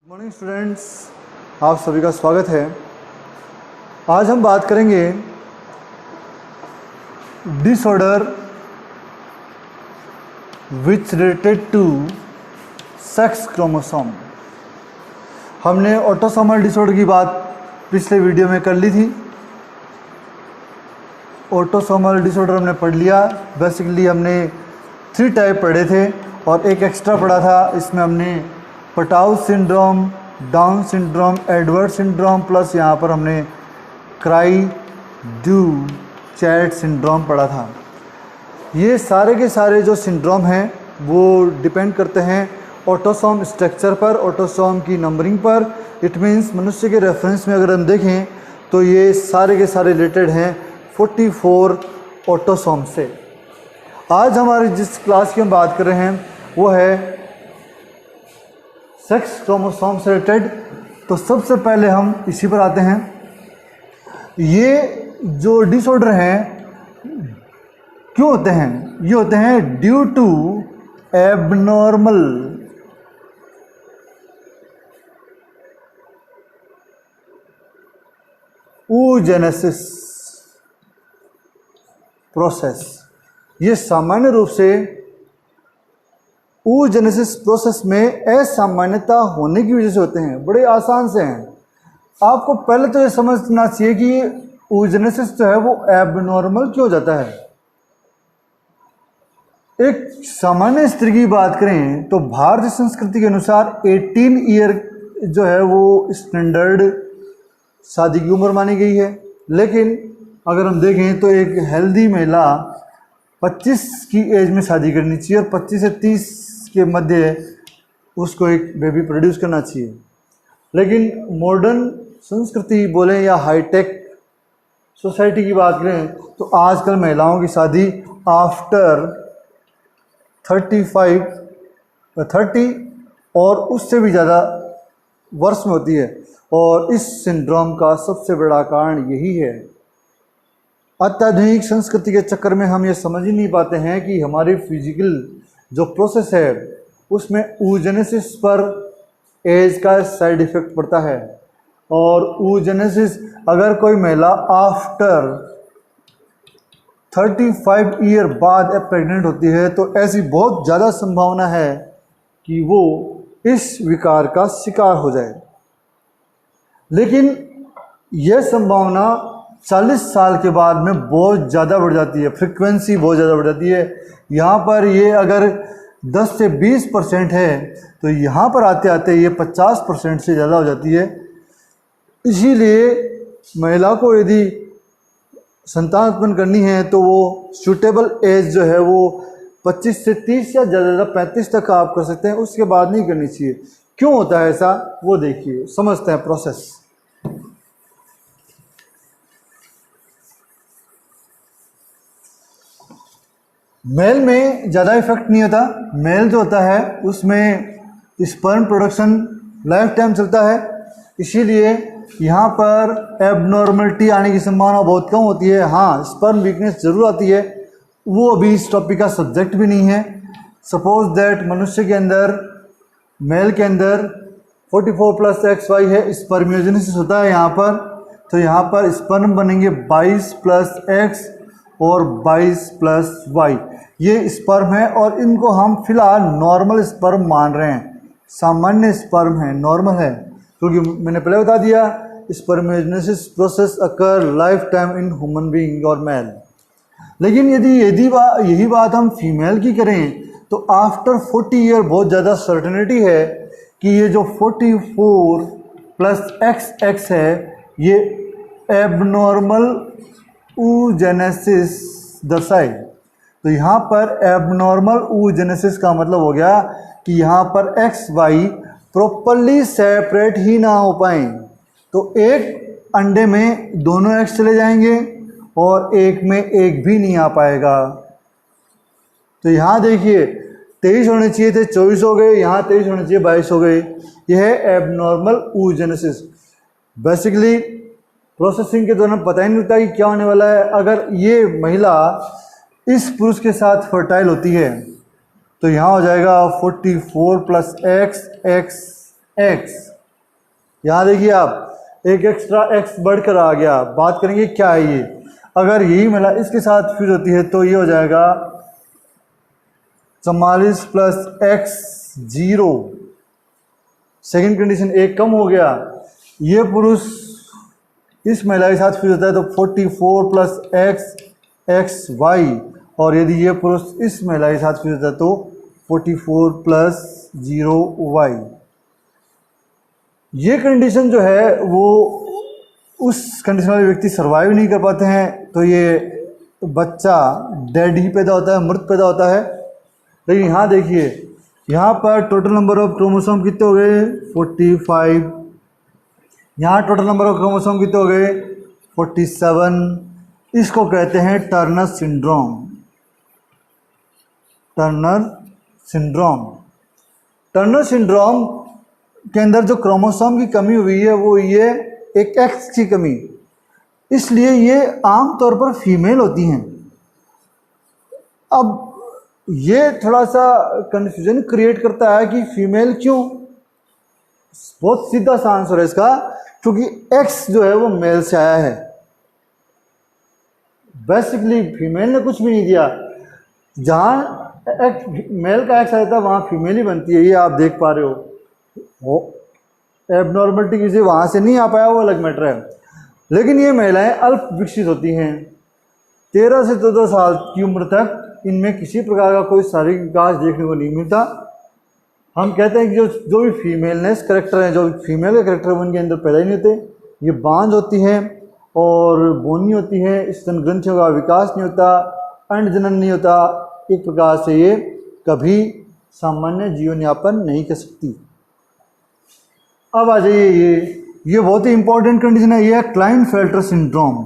Morning students, आप सभी का स्वागत है। आज हम बात करेंगे disorder which related to sex chromosome. हमने ऑटोसोमल डिसऑर्डर की बात पिछले वीडियो में कर ली थी। ऑटोसोमल डिसऑर्डर हमने पढ़ लिया। बेसिकली हमने 3 टाइप पढ़े थे और एक एक्स्ट्रा पढ़ा था। इसमें हमने Patau syndrome, down syndrome, Edward syndrome plus यहाँ पर हमने क्राई ड्यू चैट सिंड्रोम पढ़ा था। ये सारे के सारे जो सिंड्रोम हैं वो डिपेंड करते हैं ऑटोसोम स्ट्रक्चर पर, ऑटोसोम की नंबरिंग पर। इट मीन्स मनुष्य के रेफरेंस में अगर हम देखें तो ये सारे के सारे रिलेटेड हैं 44 ऑटोसोम से। आज हमारी जिस क्लास की हम बात कर रहे हैं वो है सेक्स क्रोमोसोम से रिलेटेड। तो सबसे पहले हम इसी पर आते हैं। ये जो डिसऑर्डर हैं क्यों होते हैं? ये होते हैं due to abnormal oogenesis process. ये सामान्य रूप से oogenesis प्रोसेस में असामान्यता होने की वजह से होते हैं। बड़े आसान से हैं। आपको पहले तो ये समझना चाहिए कि oogenesis जो है वो एबनॉर्मल क्यों हो जाता है। एक सामान्य स्त्री की बात करें तो भारतीय संस्कृति के अनुसार 18 ईयर जो है वो स्टैंडर्ड शादी की उम्र मानी गई है। लेकिन अगर हम देखें तो एक हेल्दी महिला 25 की एज में शादी करनी चाहिए और 25 से 30 के मध्य उसको एक बेबी प्रोड्यूस करना चाहिए। लेकिन मॉडर्न संस्कृति बोलें या हाईटेक सोसाइटी की बात करें तो आजकल महिलाओं की शादी आफ्टर 30 और उससे भी ज़्यादा वर्ष में होती है। और इस सिंड्रोम का सबसे बड़ा कारण यही है। अत्याधुनिक संस्कृति के चक्कर में हम ये समझ ही नहीं पाते हैं कि हमारी फिजिकल जो प्रोसेस है उसमें oogenesis पर एज का साइड इफ़ेक्ट पड़ता है। और oogenesis अगर कोई महिला आफ्टर 35 ईयर बाद प्रेग्नेंट होती है तो ऐसी बहुत ज़्यादा संभावना है कि वो इस विकार का शिकार हो जाए। लेकिन यह संभावना 40 साल के बाद में बहुत ज़्यादा बढ़ जाती है, फ्रीक्वेंसी बहुत ज़्यादा बढ़ जाती है। यहाँ पर ये अगर 10 से 20% है तो यहाँ पर आते आते ये 50% से ज़्यादा हो जाती है। इसीलिए महिला को यदि संतान उत्पन्न करनी है तो वो सूटेबल एज जो है वो 25 से 30 या ज़्यादा 35 तक आप कर सकते हैं, उसके बाद नहीं करनी चाहिए। क्यों होता है ऐसा वो देखिए, समझते हैं प्रोसेस। मेल में ज़्यादा इफेक्ट नहीं होता। मेल जो होता है उसमें स्पर्म प्रोडक्शन लाइफ टाइम चलता है, इसीलिए यहाँ पर एबनॉर्मलिटी आने की संभावना बहुत कम होती है। हाँ, स्पर्म वीकनेस ज़रूर आती है, वो अभी इस टॉपिक का सब्जेक्ट भी नहीं है। सपोज दैट मनुष्य के अंदर, मेल के अंदर 44+XY है, स्पर्मियोजेनेसिस होता है यहाँ पर। तो यहाँ पर स्पर्म बनेंगे 22+X और 22+Y। ये स्पर्म है और इनको हम फिलहाल नॉर्मल स्पर्म मान रहे हैं। सामान्य स्पर्म है, नॉर्मल है, क्योंकि मैंने पहले बता दिया spermiogenesis process occur life time in human being और मेल। लेकिन यही बात हम फीमेल की करें तो आफ्टर 40 ईयर बहुत ज़्यादा सर्टेनिटी है कि ये जो 44+XX है ये एबनॉर्मल oogenesis दर्शाए। तो यहाँ पर एबनॉर्मल oogenesis का मतलब हो गया कि यहाँ पर XY प्रॉपरली सेपरेट ही ना हो पाए। तो एक अंडे में दोनों एग्स चले जाएंगे और एक में एक भी नहीं आ पाएगा। तो यहाँ देखिए 23 होने चाहिए थे, 24 हो गए, यहाँ 23 होने चाहिए, 22 हो गए। यह है एबनॉर्मल oogenesis। बेसिकली प्रोसेसिंग के दौरान पता ही नहीं होता कि क्या होने वाला है। अगर ये महिला इस पुरुष के साथ फर्टाइल होती है तो यहाँ हो जाएगा 44+X, X, X यहाँ देखिए आप एक एक्स्ट्रा एक्स बढ़कर आ गया। बात करेंगे क्या है ये, अगर यही महिला इसके साथ फ्यूज होती है तो ये हो जाएगा 44 प्लस एक्स 0। सेकेंड कंडीशन एक कम हो गया, ये पुरुष इस महिला के साथ फ्यूज होता है तो 44 प्लस एक्स एक्स वाई, और यदि ये पुरुष इस महिला के साथ फ्यूज होता है तो 44 प्लस 0 वाई। ये कंडीशन जो है वो उस कंडीशन वाले व्यक्ति सर्वाइव नहीं कर पाते हैं, तो ये बच्चा डेड ही पैदा होता है, मृत पैदा होता है। लेकिन यहाँ देखिए, यहाँ पर टोटल नंबर ऑफ क्रोमोसोम कितने हो गए 45, यहाँ टोटल नंबर ऑफ क्रोमोसोम कितने हो गए 47। इसको कहते हैं Turner syndrome. Turner syndrome, Turner syndrome के अंदर जो क्रोमोसोम की कमी हुई है वो ये एक एक्स की कमी, इसलिए ये आमतौर पर फीमेल होती हैं। अब ये थोड़ा सा कंफ्यूजन क्रिएट करता है कि फीमेल क्यों। बहुत सीधा सा आंसर है इसका, क्योंकि एक्स जो है वो मेल से आया है। बेसिकली फीमेल ने कुछ भी नहीं दिया, जहाँ मेल का एक्स आता है वहाँ फीमेल ही बनती है, ये आप देख पा रहे हो। एबनॉर्मलिटी किसी वहाँ से नहीं आ पाया वो अलग मैटर है। लेकिन ये महिलाएं अल्प विकसित होती हैं, 13 से 14 साल की उम्र तक इनमें किसी प्रकार का कोई शारीरिक विकास देखने को नहीं मिलता। हम कहते हैं कि जो भी फीमेलनेस करेक्टर हैं, जो फीमेल के करेक्टर उनके अंदर पैदा ही नहीं होते। ये बांझ होती हैं और बोनी होती हैं, स्तन ग्रंथियों का विकास नहीं होता, अंड जनन नहीं होता। एक प्रकार से ये कभी सामान्य जीवन यापन नहीं कर सकती। अब आ जाइए, ये बहुत ही इंपॉर्टेंट कंडीशन है, ये है Klinefelter syndrome.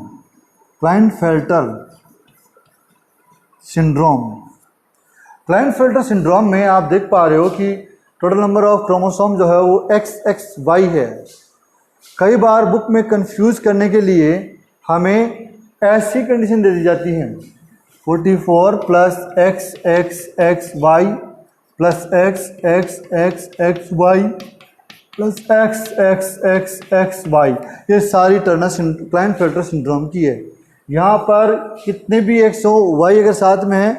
Klinefelter syndrome, Klinefelter syndrome में आप देख पा रहे हो कि टोटल नंबर ऑफ क्रोमोसोम जो है वो XXY है। कई बार बुक में कंफ्यूज करने के लिए हमें ऐसी कंडीशन दे दी जाती है 44 plus XXXY plus XXXXY plus XXXXY, ये सारी टर्नर क्लाइनफेल्टर सिंड्रोम की है। यहाँ पर कितने भी एक्स हो, वाई अगर साथ में है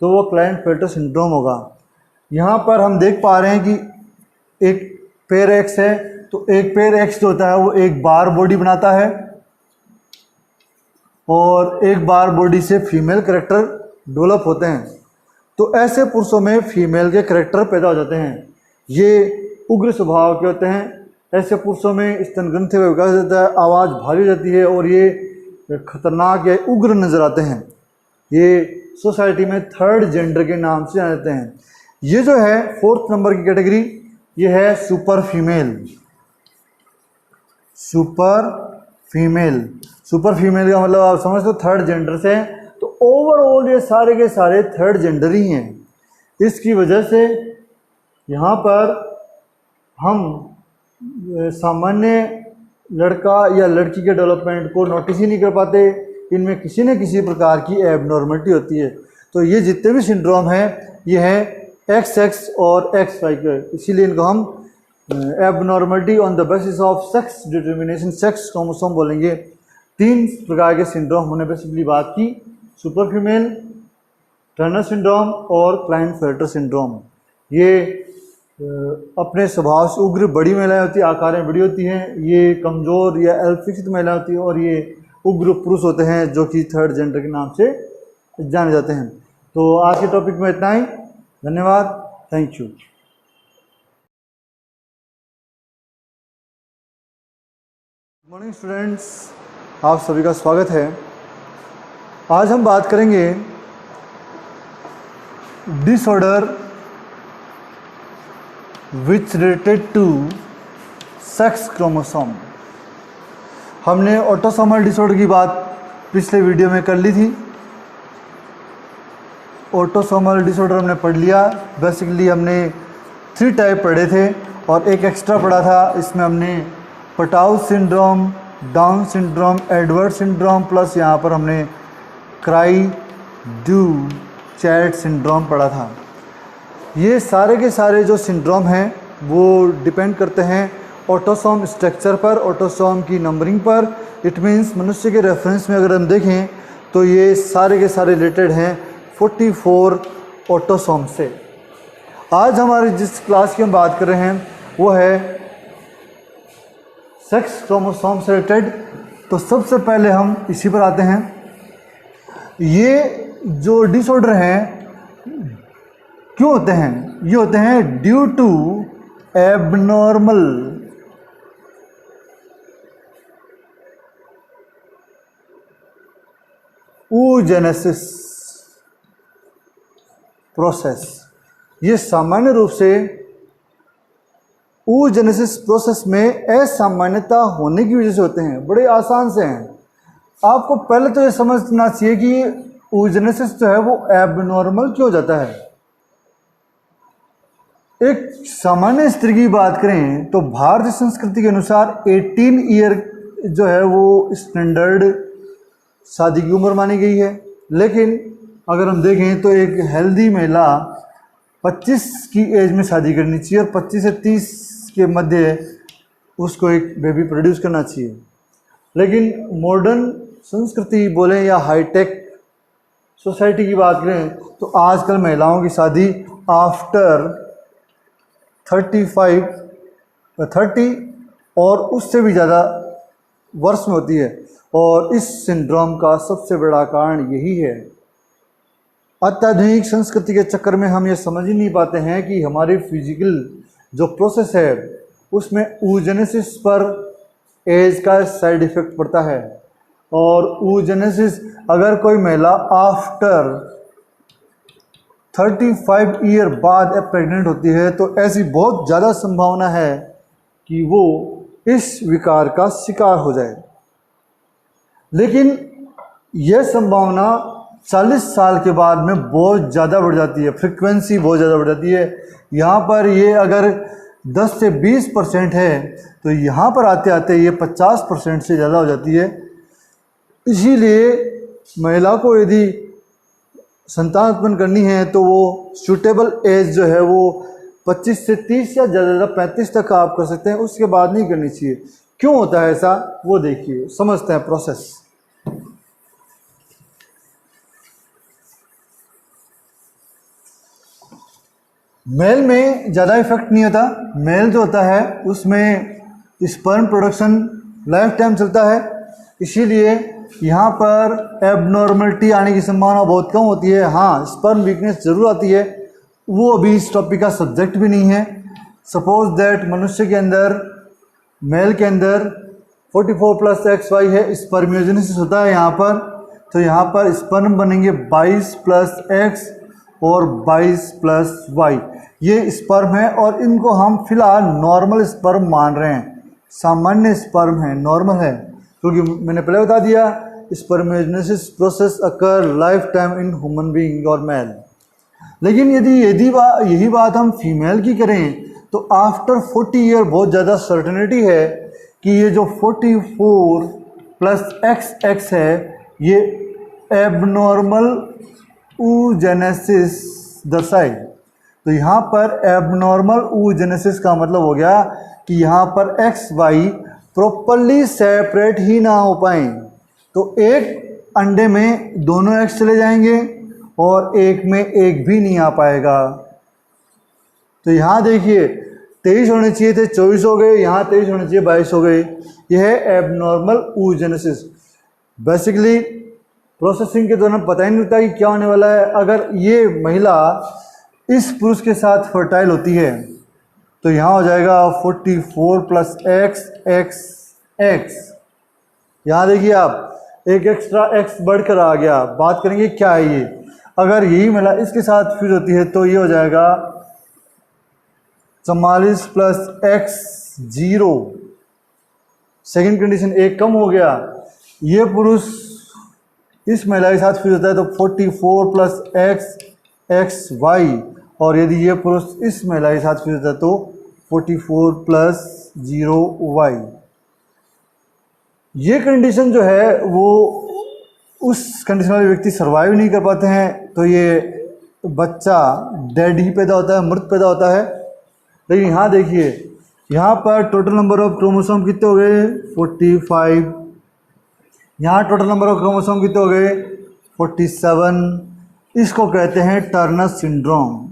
तो वो क्लाइनफेल्टर सिंड्रोम होगा। यहाँ पर हम देख पा रहे हैं कि एक पेयर एक्स है, तो एक पेयर एक्स जो होता है वो एक बार बॉडी बनाता है, और एक बार बॉडी से फीमेल कैरेक्टर डेवलप होते हैं। तो ऐसे पुरुषों में फीमेल के कैरेक्टर पैदा हो जाते हैं। ये उग्र स्वभाव के होते हैं। ऐसे पुरुषों में स्तन ग्रंथि का विकास होता है, आवाज़ भारी हो जाती है और ये खतरनाक या उग्र नजर आते हैं। ये सोसाइटी में थर्ड जेंडर के नाम से जाने जाते हैं। ये जो है 4th नंबर की कैटेगरी, ये है super female. Super female, super female का मतलब आप समझते हो थर्ड जेंडर से। तो ओवरऑल ये सारे के सारे थर्ड जेंडर ही हैं। इसकी वजह से यहाँ पर हम सामान्य लड़का या लड़की के डेवलपमेंट को नोटिस ही नहीं कर पाते। इनमें किसी न किसी प्रकार की एबनॉर्मलिटी होती है। तो ये जितने भी सिंड्रोम हैं ये है XX और XY के, इसीलिए इनको हम abnormality on the basis of sex determination, sex chromosome बोलेंगे। 3 प्रकार के सिंड्रोम हमने बेसिकली बात की, सुपर फीमेल, टर्नर सिंड्रोम और क्लाइनफेल्टर सिंड्रोम। ये अपने स्वभाव से उग्र बड़ी महिलाएं होती हैं, आकार में बड़ी होती हैं। ये कमज़ोर या अल्पविकसित महिला होती है, और ये उग्र पुरुष होते हैं जो कि थर्ड जेंडर के नाम से जाने जाते हैं। तो आज के टॉपिक में इतना ही। धन्यवाद, thank you. Good morning students, आप सभी का स्वागत है। आज हम बात करेंगे disorder which related to sex chromosome. हमने ऑटोसोमल डिसऑर्डर की बात पिछले वीडियो में कर ली थी। ऑटोसोमल डिसऑर्डर हमने पढ़ लिया। बेसिकली हमने 3 टाइप पढ़े थे और एक एक्स्ट्रा पढ़ा था। इसमें हमने Patau syndrome, down syndrome, Edward syndrome, plus यहाँ पर हमने क्राई ड्यू चैट सिंड्रोम पढ़ा था। ये सारे के सारे जो सिंड्रोम हैं वो डिपेंड करते हैं ऑटोसोम स्ट्रक्चर पर, ऑटोसोम की नंबरिंग पर। इट मीन्स मनुष्य के रेफरेंस में अगर हम देखें तो ये सारे के सारे रिलेटेड हैं 44 ऑटोसोम से। आज हमारी जिस क्लास की हम बात कर रहे हैं वो है सेक्स क्रोमोसोम से रिलेटेड। तो सबसे पहले हम इसी पर आते हैं। ये जो डिसऑर्डर हैं क्यों होते हैं? ये होते हैं due to abnormal oogenesis process. ये सामान्य रूप से oogenesis प्रोसेस में असामान्यता होने की वजह से होते हैं। बड़े आसान से हैं। आपको पहले तो ये समझना चाहिए कि oogenesis जो है वो एबनॉर्मल क्यों हो जाता है। एक सामान्य स्त्री की बात करें तो भारतीय संस्कृति के अनुसार 18 ईयर जो है वो स्टैंडर्ड शादी की उम्र मानी गई है। लेकिन अगर हम देखें तो एक हेल्दी महिला 25 की एज में शादी करनी चाहिए और 25 से 30 के मध्य उसको एक बेबी प्रोड्यूस करना चाहिए। लेकिन मॉडर्न संस्कृति बोलें या हाईटेक सोसाइटी की बात करें तो आजकल महिलाओं की शादी आफ्टर 30 और उससे भी ज़्यादा वर्ष में होती है। और इस सिंड्रोम का सबसे बड़ा कारण यही है। अत्याधुनिक संस्कृति के चक्कर में हम ये समझ ही नहीं पाते हैं कि हमारी फिजिकल जो प्रोसेस है उसमें oogenesis पर एज का साइड इफ़ेक्ट पड़ता है। और oogenesis अगर कोई महिला आफ्टर 35 ईयर बाद प्रेग्नेंट होती है तो ऐसी बहुत ज़्यादा संभावना है कि वो इस विकार का शिकार हो जाए। लेकिन यह संभावना 40 साल के बाद में बहुत ज़्यादा बढ़ जाती है, फ्रीक्वेंसी बहुत ज़्यादा बढ़ जाती है। यहाँ पर ये अगर 10 से 20% है तो यहाँ पर आते आते ये 50% से ज़्यादा हो जाती है। इसीलिए महिला को यदि संतान उत्पन्न करनी है तो वो सूटेबल एज जो है वो 25 से 30 या ज़्यादा 35 तक आप कर सकते हैं, उसके बाद नहीं करनी चाहिए। क्यों होता है ऐसा वो देखिए, समझते हैं प्रोसेस। मेल में ज़्यादा इफेक्ट नहीं होता। मेल जो होता है उसमें स्पर्म प्रोडक्शन लाइफ टाइम चलता है, इसीलिए यहाँ पर एबनॉर्मलिटी आने की संभावना बहुत कम होती है। हाँ, स्पर्म वीकनेस जरूर आती है, वो अभी इस टॉपिक का सब्जेक्ट भी नहीं है। सपोज दैट मनुष्य के अंदर, मेल के अंदर 44 + XY है, स्पर्मियोजेनेसिस होता है यहाँ पर। तो यहाँ पर स्पर्म बनेंगे 22 + X और 22 + Y। ये स्पर्म है और इनको हम फिलहाल नॉर्मल स्पर्म मान रहे हैं, सामान्य स्पर्म है, नॉर्मल है, क्योंकि मैंने पहले बता दिया spermiogenesis process occur life time in human being और मेल। लेकिन यही बात हम फीमेल की करें तो आफ्टर 40 ईयर बहुत ज़्यादा सर्टेनिटी है कि ये जो 44 + XX है ये एबनॉर्मल oogenesis दर्शाए। तो यहाँ पर एबनॉर्मल oogenesis का मतलब हो गया कि यहाँ पर XY प्रॉपरली सेपरेट ही ना हो पाए। तो एक अंडे में दोनों एग्स चले जाएंगे और एक में एक भी नहीं आ पाएगा। तो यहाँ देखिए 23 होने चाहिए थे, 24 हो गए, यहाँ 23 होने चाहिए, 22 हो गए। यह है एबनॉर्मल oogenesis। बेसिकली प्रोसेसिंग के दौरान पता ही नहीं होता कि क्या होने वाला है। अगर ये महिला इस पुरुष के साथ फर्टाइल होती है तो यहाँ हो जाएगा 44 + XX। यहाँ देखिए आप, एक एक्स्ट्रा X बढ़कर आ गया। बात करेंगे क्या है ये। अगर यही महिला इसके साथ फ्यूज होती है तो ये हो जाएगा 44 + X0। सेकेंड कंडीशन एक कम हो गया। ये पुरुष इस महिला के साथ फ्यूज होता है तो 44 + XY, और यदि ये पुरुष इस महिला के साथ फ्यूज होता है तो 44 + 0Y। ये कंडीशन जो है वो उस कंडीशन वाले व्यक्ति सर्वाइव नहीं कर पाते हैं, तो ये बच्चा डेड ही पैदा होता है, मृत पैदा होता है। लेकिन यहाँ देखिए यहाँ पर टोटल नंबर ऑफ क्रोमोसोम कितने हो गए 45, यहाँ टोटल नंबर ऑफ क्रोमोसोम कितने हो गए 47। इसको कहते हैं Turner syndrome.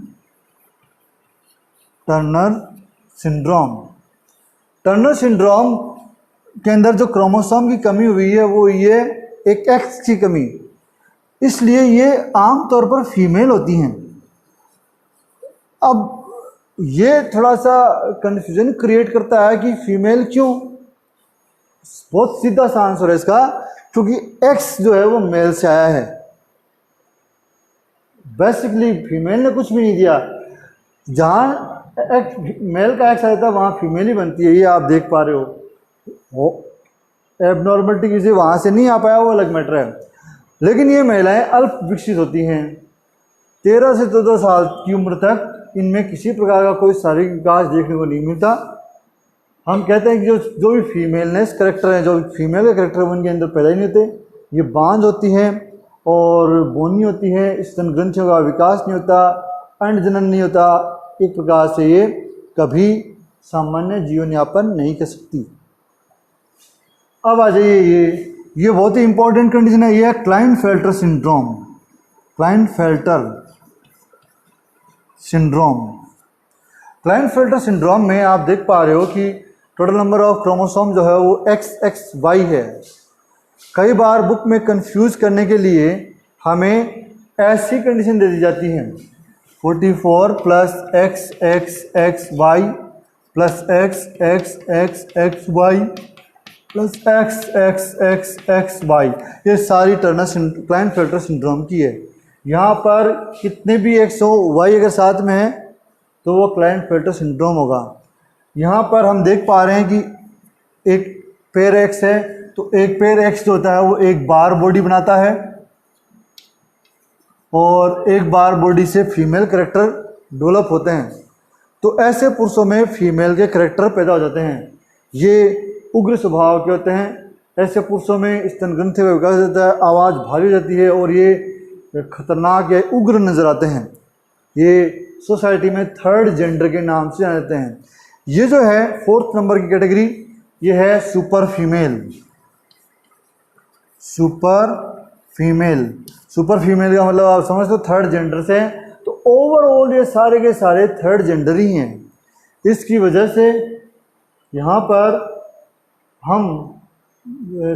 Turner syndrome, Turner syndrome के अंदर जो क्रोमोसोम की कमी हुई है वो ये एक एक्स की कमी, इसलिए ये आमतौर पर फीमेल होती हैं। अब ये थोड़ा सा कंफ्यूजन क्रिएट करता है कि फीमेल क्यों। बहुत सीधा सा आंसर है इसका, क्योंकि एक्स जो है वो मेल से आया है। बेसिकली फीमेल ने कुछ भी नहीं दिया, जहाँ मेल का एक्स आया था वहाँ फीमेल ही बनती है, ये आप देख पा रहे हो। एबनॉर्मलिटी किसी वहाँ से नहीं आ पाया, वो अलग मैटर है। लेकिन ये महिलाएं अल्प विकसित होती हैं, 13 से 14 साल की उम्र तक इनमें किसी प्रकार का कोई शारीरिक विकास देखने को नहीं मिलता। हम कहते हैं कि जो भी फीमेलनेस करेक्टर है, जो फीमेल के करेक्टर है, उनके अंदर पैदा ही नहीं होते। ये बांझ होती हैं और बोनी होती हैं, स्तन ग्रंथियों का विकास नहीं होता, अंड जनन नहीं होता। एक प्रकार से ये कभी सामान्य जीवन यापन नहीं कर सकती। अब आ जाइए, ये बहुत ही इंपॉर्टेंट कंडीशन है, ये है Klinefelter syndrome. Klinefelter syndrome, Klinefelter syndrome में आप देख पा रहे हो कि टोटल नंबर ऑफ क्रोमोसोम जो है वो XXY है। कई बार बुक में कंफ्यूज करने के लिए हमें ऐसी कंडीशन दे दी जाती है 44 plus XXXY plus XXXXY plus XXXXY, ये सारी टर्नर क्लाइनफेल्टर सिंड्रोम की है। यहाँ पर कितने भी X हो, Y अगर साथ में है तो वो क्लाइनफेल्टर सिंड्रोम होगा। यहाँ पर हम देख पा रहे हैं कि एक पेयर X है, तो एक पेयर X जो होता है वो एक बार बॉडी बनाता है और एक बार बॉडी से फीमेल करेक्टर डेवलप होते हैं। तो ऐसे पुरुषों में फीमेल के करेक्टर पैदा हो जाते हैं। ये उग्र स्वभाव के होते हैं। ऐसे पुरुषों में स्तन ग्रंथि का विकास होता है, आवाज़ भारी हो जाती है और ये खतरनाक या उग्र नजर आते हैं। ये सोसाइटी में थर्ड जेंडर के नाम से जाने जाते हैं। ये जो है 4th नंबर की कैटेगरी, ये है super female. Super female, super female का मतलब आप समझते हो थर्ड जेंडर से। तो ओवरऑल ये सारे के सारे थर्ड जेंडर ही हैं। इसकी वजह से यहाँ पर हम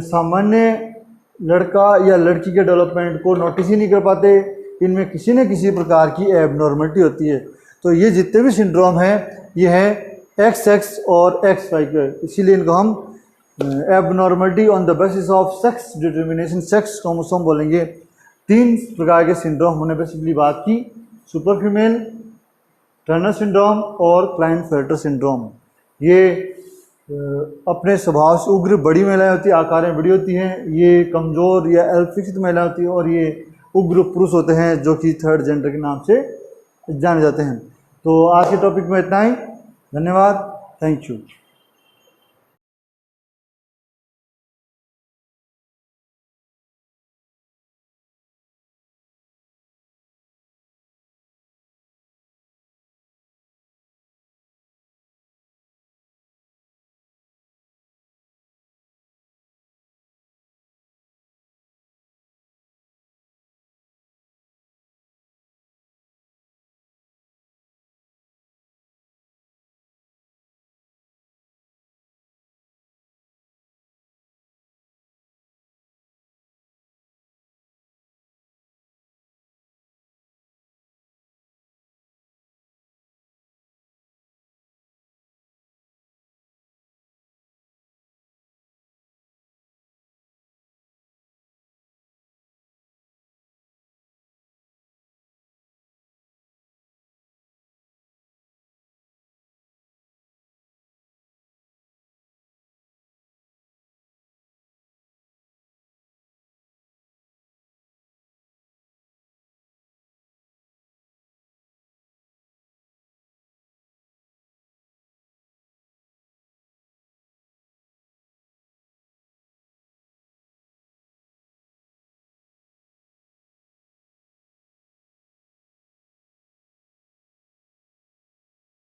सामान्य लड़का या लड़की के डेवलपमेंट को नोटिस ही नहीं कर पाते। इनमें किसी न किसी प्रकार की एबनॉर्मलिटी होती है। तो ये जितने भी सिंड्रोम हैं ये है XX और XY के, इसीलिए इनको हम abnormality on the basis of sex determination, sex chromosome बोलेंगे। 3 प्रकार के सिंड्रोम हमने बेसिकली बात की, सुपर फीमेल, टर्नर सिंड्रोम और क्लाइनफेल्टर सिंड्रोम। ये अपने स्वभाव से उग्र बड़ी महिलाएं होती हैं, आकार में बड़ी होती हैं। ये कमज़ोर या अल्पविकसित महिलाएं होती हैं और ये उग्र पुरुष होते हैं जो कि थर्ड जेंडर के नाम से जाने जाते हैं। तो आज के टॉपिक में इतना ही। धन्यवाद, थैंक यू।